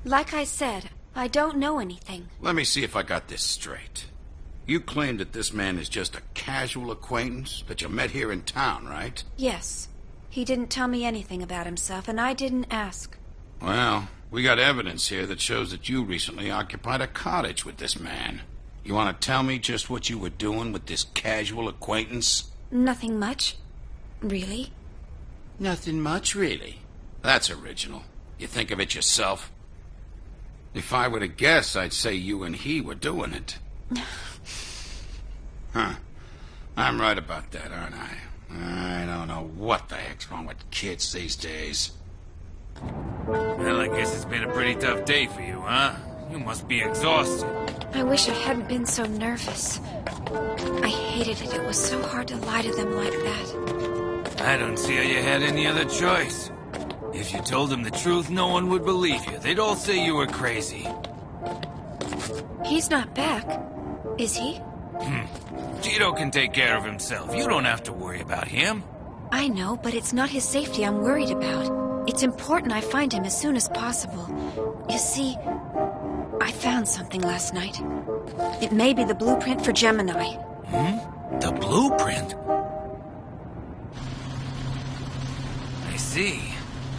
Like I said, I don't know anything. Let me see if I got this straight. You claim that this man is just a casual acquaintance that you met here in town, right? Yes. He didn't tell me anything about himself, and I didn't ask. Well, we got evidence here that shows that you recently occupied a cottage with this man. You want to tell me just what you were doing with this casual acquaintance? Nothing much. Really? Nothing much, really. That's original. You think of it yourself? If I were to guess, I'd say you and he were doing it. Huh. I'm right about that, aren't I? I don't know what the heck's wrong with kids these days. Well, I guess it's been a pretty tough day for you, huh? You must be exhausted. I wish I hadn't been so nervous. I hated it. It was so hard to lie to them like that. I don't see how you had any other choice. If you told them the truth, no one would believe you. They'd all say you were crazy. He's not back, is he? Jito can take care of himself. You don't have to worry about him. I know, but it's not his safety I'm worried about. It's important I find him as soon as possible. You see, I found something last night. It may be the blueprint for Gemini. The blueprint? I see.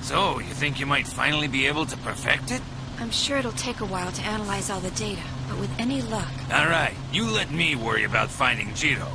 So, you think you might finally be able to perfect it? I'm sure it'll take a while to analyze all the data, but with any luck... All right, you let me worry about finding Jito.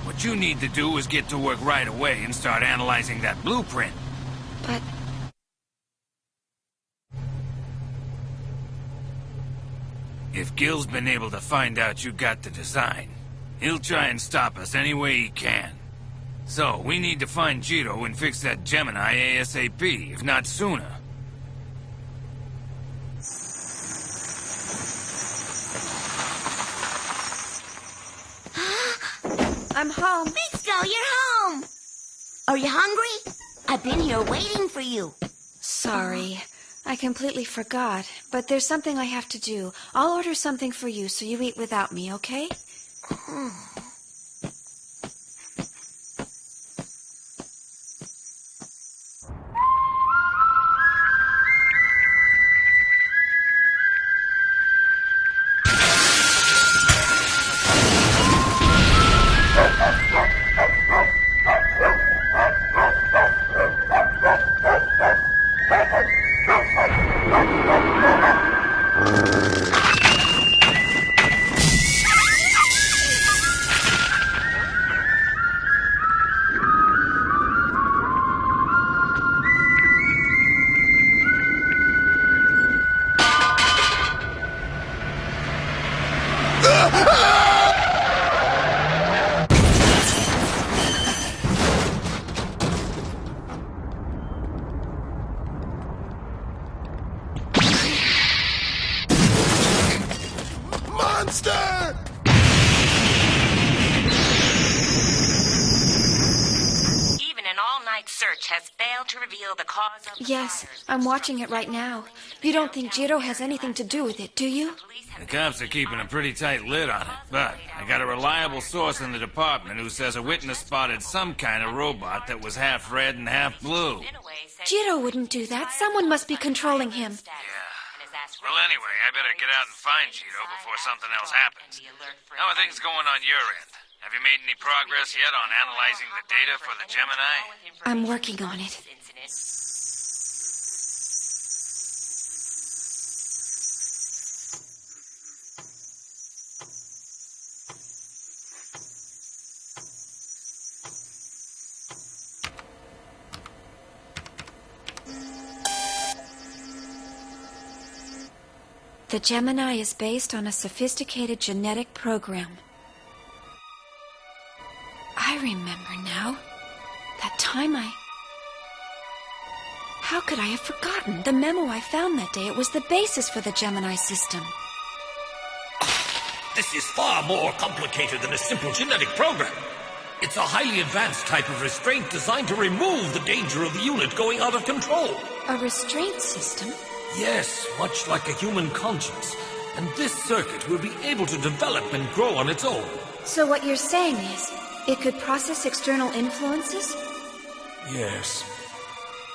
What you need to do is get to work right away and start analyzing that blueprint. But... If Gil's been able to find out you got the design, he'll try and stop us any way he can. So, we need to find Jito and fix that Gemini ASAP, if not sooner. I'm home. Bisto, you're home! Are you hungry? I've been here waiting for you. Sorry. I completely forgot, but there's something I have to do. I'll order something for you so you eat without me, okay? Monster! Even an all-night search has failed to reveal the cause of the Yes, fires. I'm watching it right now. You don't think Jito has anything to do with it, do you? The cops are keeping a pretty tight lid on it, but I got a reliable source in the department who says a witness spotted some kind of robot that was half red and half blue. Jito wouldn't do that. Someone must be controlling him. Well, anyway, I better get out and find Jito before something else happens. How are things going on your end? Have you made any progress yet on analyzing the data for the Gemini? I'm working on it. The Gemini is based on a sophisticated genetic program. I remember now. That time How could I have forgotten? The memo I found that day, it was the basis for the Gemini system. This is far more complicated than a simple genetic program. It's a highly advanced type of restraint designed to remove the danger of the unit going out of control. A restraint system? Yes, much like a human conscience. And this circuit will be able to develop and grow on its own. So what you're saying is, it could process external influences? Yes.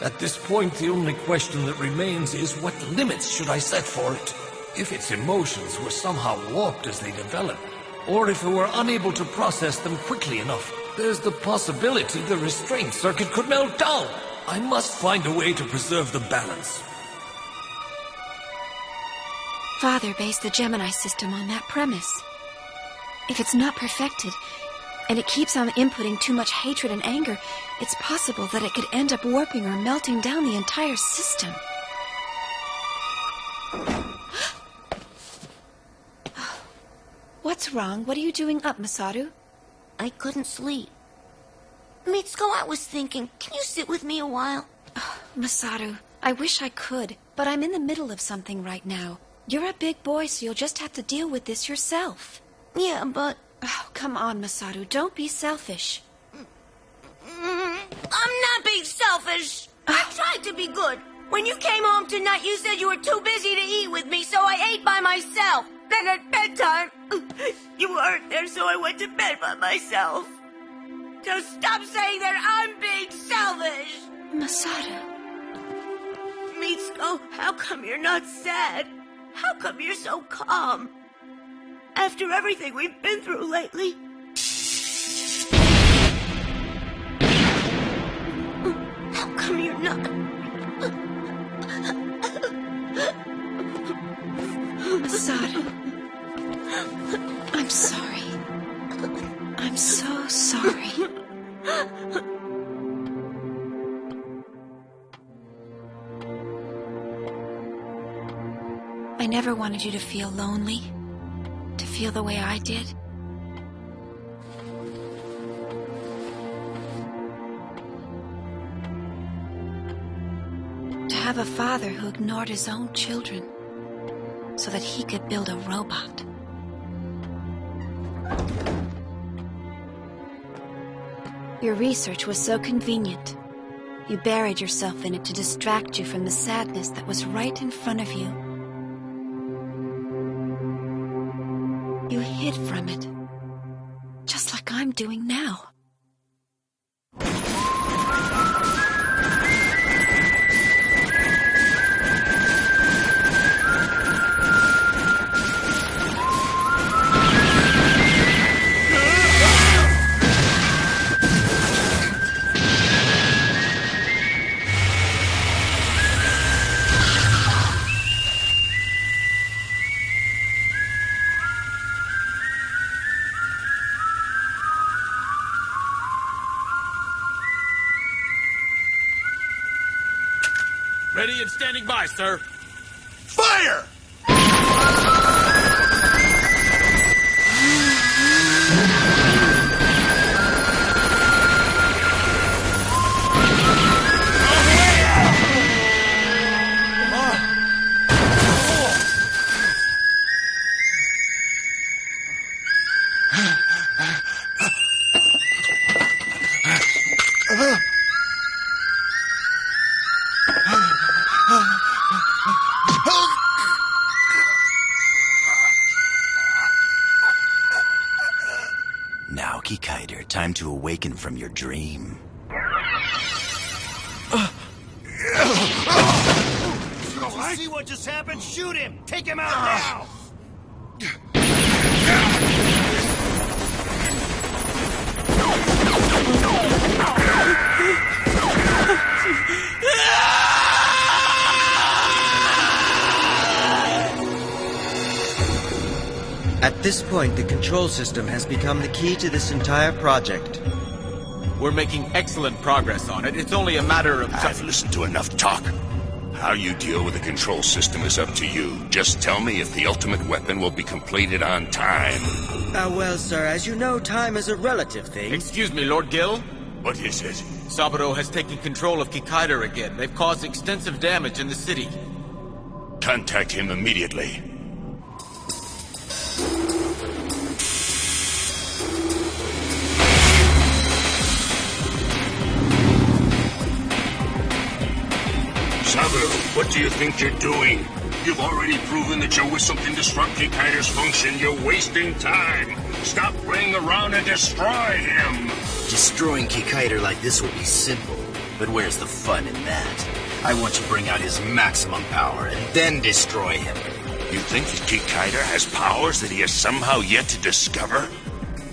At this point, the only question that remains is what limits should I set for it? If its emotions were somehow warped as they developed, or if it were unable to process them quickly enough, there's the possibility the restraint circuit could melt down. I must find a way to preserve the balance. Father based the Gemini system on that premise. If it's not perfected, and it keeps on inputting too much hatred and anger, it's possible that it could end up warping or melting down the entire system. What's wrong? What are you doing up, Masaru? I couldn't sleep. Mitsuko, I was thinking, can you sit with me a while? Masaru, I wish I could, but I'm in the middle of something right now. You're a big boy, so you'll just have to deal with this yourself. Yeah, but... Oh, come on, Masaru. Don't be selfish. I'm not being selfish. I tried to be good. When you came home tonight, you said you were too busy to eat with me, so I ate by myself. Then at bedtime, you weren't there, so I went to bed by myself. Just stop saying that I'm being selfish. Masaru. Mitsuko, how come you're not sad? How come you're so calm? After everything we've been through lately. How come you're not? Masaru. I'm sorry. I'm so sorry. I never wanted you to feel lonely. To feel the way I did. To have a father who ignored his own children so that he could build a robot. Your research was so convenient. You buried yourself in it to distract you from the sadness that was right in front of you. You hid from it, just like I'm doing now. Ready and standing by, sir. Fire! Now, Kikaider, time to awaken from your dream. See what just happened? Shoot him! Take him out now! At this point, the control system has become the key to this entire project. We're making excellent progress on it. It's only a matter of... I've listened to enough talk. How you deal with the control system is up to you. Just tell me if the ultimate weapon will be completed on time. Well, sir, as you know, time is a relative thing. Excuse me, Lord Gill? What is it? Saburo has taken control of Kikaider again. They've caused extensive damage in the city. Contact him immediately. Saburo, what do you think you're doing? You've already proven that your whistle can disrupt Kikaider's function. You're wasting time. Stop playing around and destroy him. Destroying Kikaider like this will be simple. but where's the fun in that? I want to bring out his maximum power and then destroy him. You think that Kikaider has powers that he has somehow yet to discover?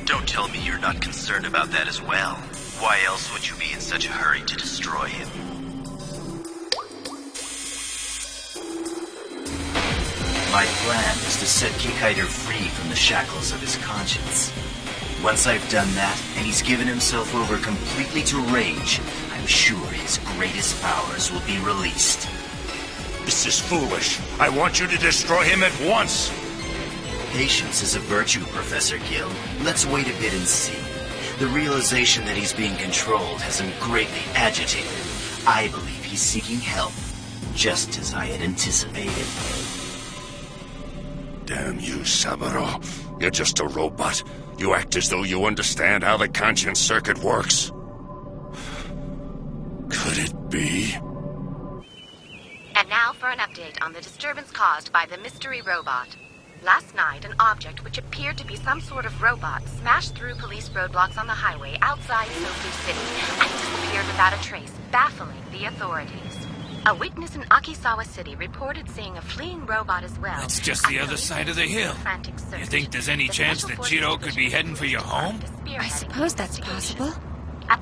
Don't tell me you're not concerned about that as well. Why else would you be in such a hurry to destroy him? My plan is to set Kikaider free from the shackles of his conscience. Once I've done that, and he's given himself over completely to rage, I'm sure his greatest powers will be released. This is foolish. I want you to destroy him at once. Patience is a virtue, Professor Gill. Let's wait a bit and see. The realization that he's being controlled has him greatly agitated. I believe he's seeking help, just as I had anticipated. Damn you, Saburo. You're just a robot. You act as though you understand how the conscience circuit works. Could it be? And now for an update on the disturbance caused by the mystery robot. Last night, an object which appeared to be some sort of robot smashed through police roadblocks on the highway outside Sosu City and disappeared without a trace, baffling the authorities. A witness in Akisawa City reported seeing a fleeing robot as well. That's just the other side of the hill. You think there's any chance that Jiro could be heading for your home? I suppose that's possible.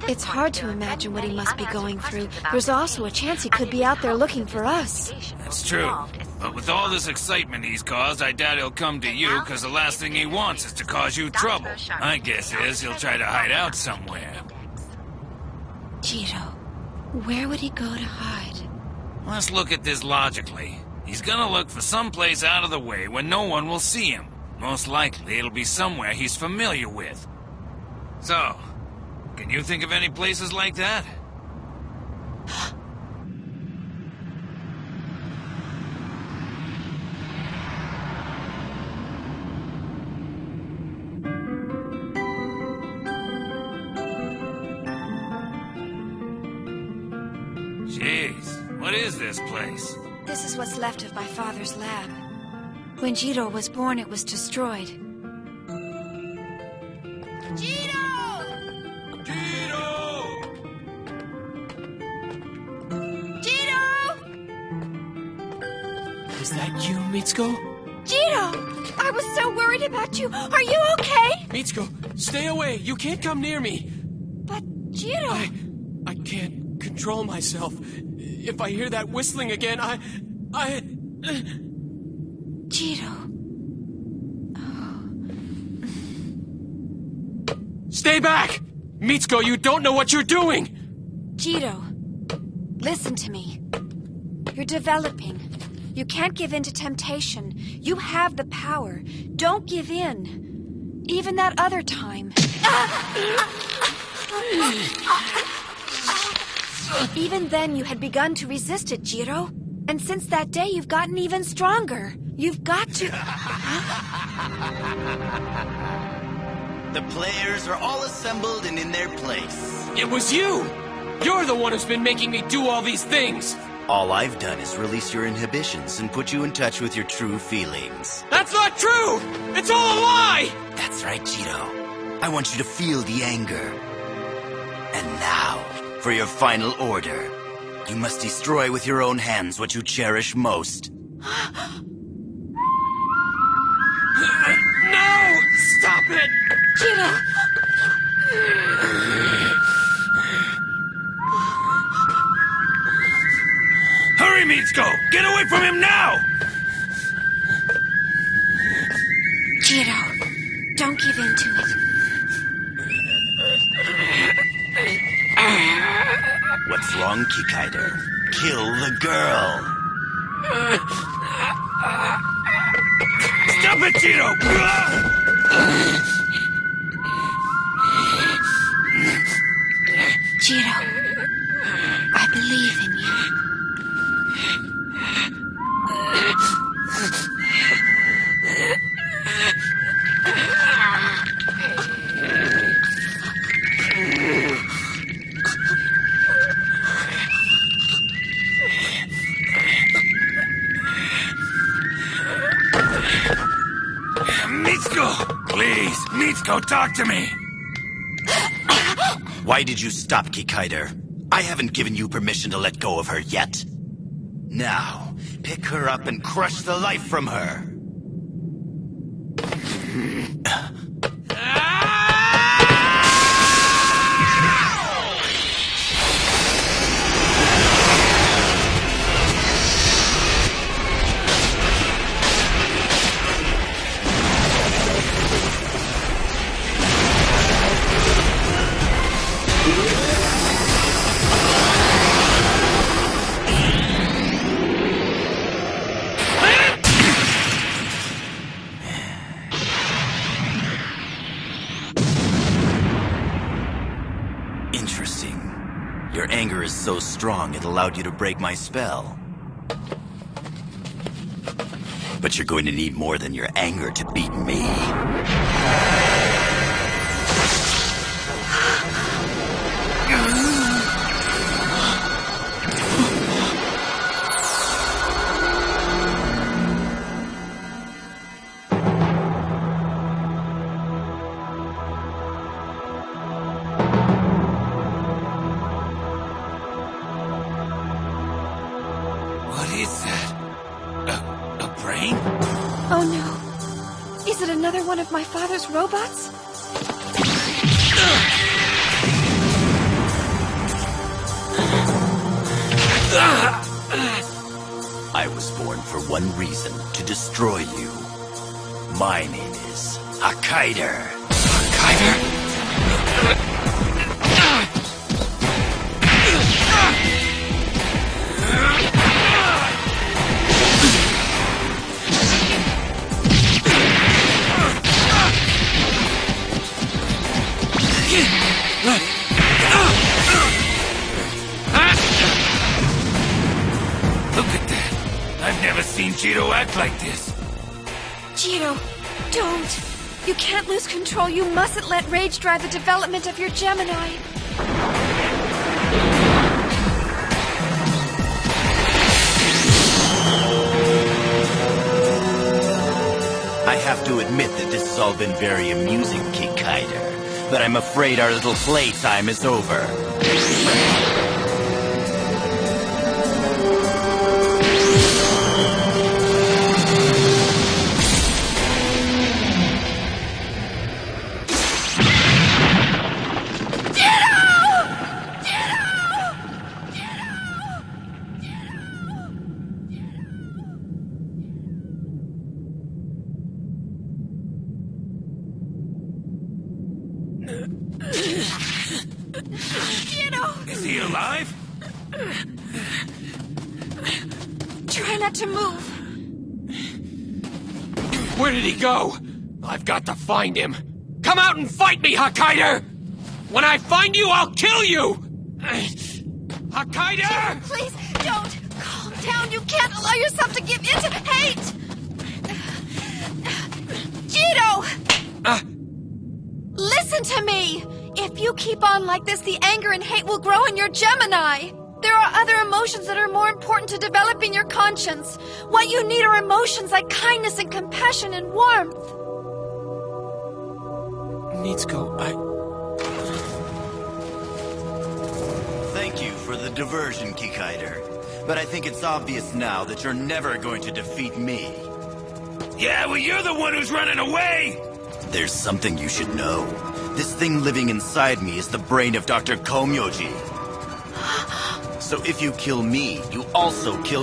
It's hard to imagine what he must be going through. There's also a chance he could be out there looking for us. That's true. But with all this excitement he's caused, I doubt he'll come to you, because the last thing he wants is to cause you trouble. My guess is he'll try to hide out somewhere. Jiro, where would he go to hide? Let's look at this logically. He's gonna look for some place out of the way where no one will see him. Most likely it'll be somewhere he's familiar with. So, can you think of any places like that? Jeez, what is this place? This is what's left of my father's lab. When Jiro was born, it was destroyed. Is that you, Mitsuko? Jiro! I was so worried about you. Are you okay? Mitsuko, stay away. You can't come near me. But, Jiro... I can't control myself. If I hear that whistling again, Jiro... Stay back! Mitsuko, you don't know what you're doing! Jiro, listen to me. You're developing. You can't give in to temptation. You have the power. Don't give in. Even that other time. Even then, you had begun to resist it, Jiro. And since that day, you've gotten even stronger. You've got to... The players are all assembled and in their place. It was you! You're the one who's been making me do all these things! All I've done is release your inhibitions and put you in touch with your true feelings. That's not true! It's all a lie! That's right, Jiro. I want you to feel the anger. And now, for your final order. You must destroy with your own hands what you cherish most. No! Stop it! Jiro! Hurry, Mitsuko! Get away from him now! Jiro, don't give in to it. What's wrong, Kikaider? Kill the girl! Stop it, Jiro! Jiro, I believe in you. Mitsuko! Please, Mitsuko, talk to me! Why did you stop, Kikaider? I haven't given you permission to let go of her yet. Now, pick her up and crush the life from her. Interesting. Your anger is so strong it allowed you to break my spell. But you're going to need more than your anger to beat me. What is that? A brain? Oh no. Is it another one of my father's robots? I was born for one reason, to destroy you. My name is Kikaider. Kikaider? Look at that! I've never seen Jiro act like this. Jiro, don't. You can't lose control. You mustn't let rage drive the development of your Gemini. I have to admit that this has all been very amusing, Kikaider. But I'm afraid our little playtime is over. Is he alive? Try not to move. Where did he go? I've got to find him. Come out and fight me, Kikaider! When I find you, I'll kill you! Kikaider! Please, don't. Calm down. You can't allow yourself to give in to hate. Jiro! Listen to me. If you keep on like this, the anger and hate will grow in your Gemini. There are other emotions that are more important to developing your conscience. What you need are emotions like kindness and compassion and warmth. Nitsuko, Thank you for the diversion, Kikaider. But I think it's obvious now that you're never going to defeat me. Yeah, well, you're the one who's running away! There's something you should know. This thing living inside me is the brain of Dr. Komyoji. So if you kill me, you also kill